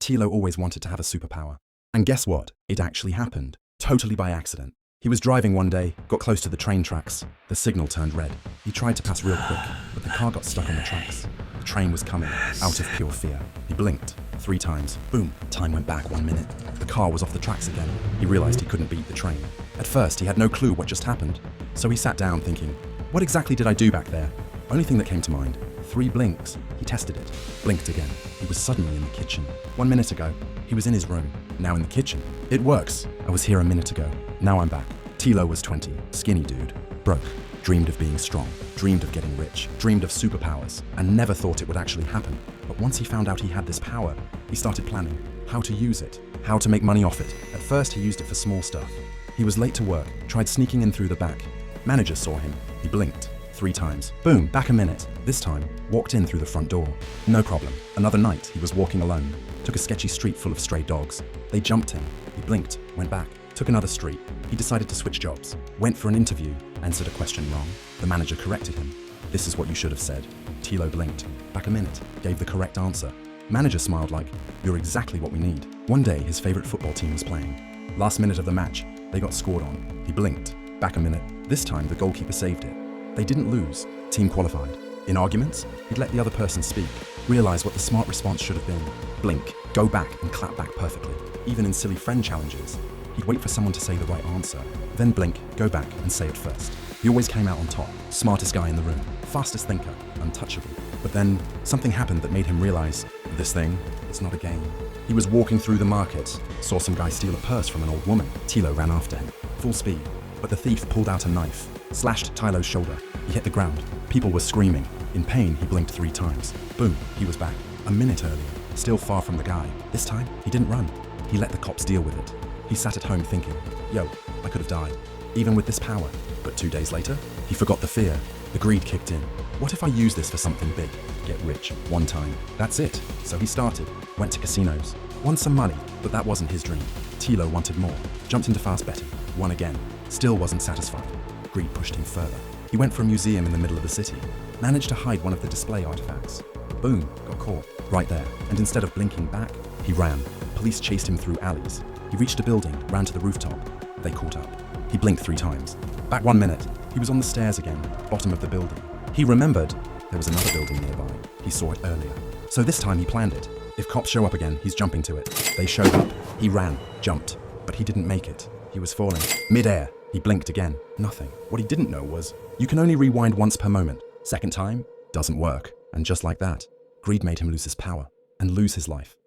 Tilo always wanted to have a superpower. And guess what? It actually happened. Totally by accident. He was driving one day, got close to the train tracks. The signal turned red. He tried to pass real quick, but the car got stuck on the tracks. The train was coming, out of pure fear. He blinked 3 times. Boom. Time went back 1 minute. The car was off the tracks again. He realized he couldn't beat the train. At first, he had no clue what just happened. So he sat down thinking, what exactly did I do back there? Only thing that came to mind, 3 blinks. He tested it. Blinked again. He was suddenly in the kitchen. 1 minute ago, he was in his room. Now in the kitchen. It works. I was here a minute ago. Now I'm back. Tilo was 20, skinny dude, broke, dreamed of being strong, dreamed of getting rich, dreamed of superpowers, and never thought it would actually happen. But once he found out he had this power, he started planning how to use it, how to make money off it. At first, he used it for small stuff. He was late to work, tried sneaking in through the back. Manager saw him. He blinked 3 times. Boom, back a minute. This time, walked in through the front door. No problem. Another night, he was walking alone. Took a sketchy street full of stray dogs. They jumped him. He blinked, went back. Took another street. He decided to switch jobs. Went for an interview. Answered a question wrong. The manager corrected him. This is what you should have said. Tilo blinked. Back a minute. Gave the correct answer. Manager smiled like, you're exactly what we need. One day, his favorite football team was playing. Last minute of the match, they got scored on. He blinked. Back a minute. This time, the goalkeeper saved it. They didn't lose. Team qualified. In arguments, he'd let the other person speak. Realize what the smart response should have been. Blink. Go back and clap back perfectly. Even in silly friend challenges, he'd wait for someone to say the right answer, then blink, go back, and say it first. He always came out on top, smartest guy in the room, fastest thinker, untouchable. But then, something happened that made him realize, this thing, it's not a game. He was walking through the market, saw some guy steal a purse from an old woman. Tilo ran after him, full speed. But the thief pulled out a knife, slashed Tilo's shoulder. He hit the ground. People were screaming. In pain, he blinked 3 times. Boom, he was back. A minute earlier, still far from the guy. This time, he didn't run. He let the cops deal with it. He sat at home thinking, yo, I could have died, even with this power. But 2 days later, he forgot the fear. The greed kicked in. What if I use this for something big? Get rich, one time. That's it. So he started, went to casinos, won some money, but that wasn't his dream. Tilo wanted more, jumped into fast betting, won again, still wasn't satisfied. Greed pushed him further. He went for a museum in the middle of the city, managed to hide one of the display artifacts. Boom, got caught, right there. And instead of blinking back, he ran. Police chased him through alleys. He reached a building, ran to the rooftop. They caught up. He blinked 3 times. Back 1 minute. He was on the stairs again, bottom of the building. He remembered there was another building nearby. He saw it earlier. So this time he planned it. If cops show up again, he's jumping to it. They showed up. He ran, jumped, but he didn't make it. He was falling. Mid-air. He blinked again. Nothing. What he didn't know was, you can only rewind once per moment. Second time, doesn't work. And just like that, greed made him lose his power and lose his life.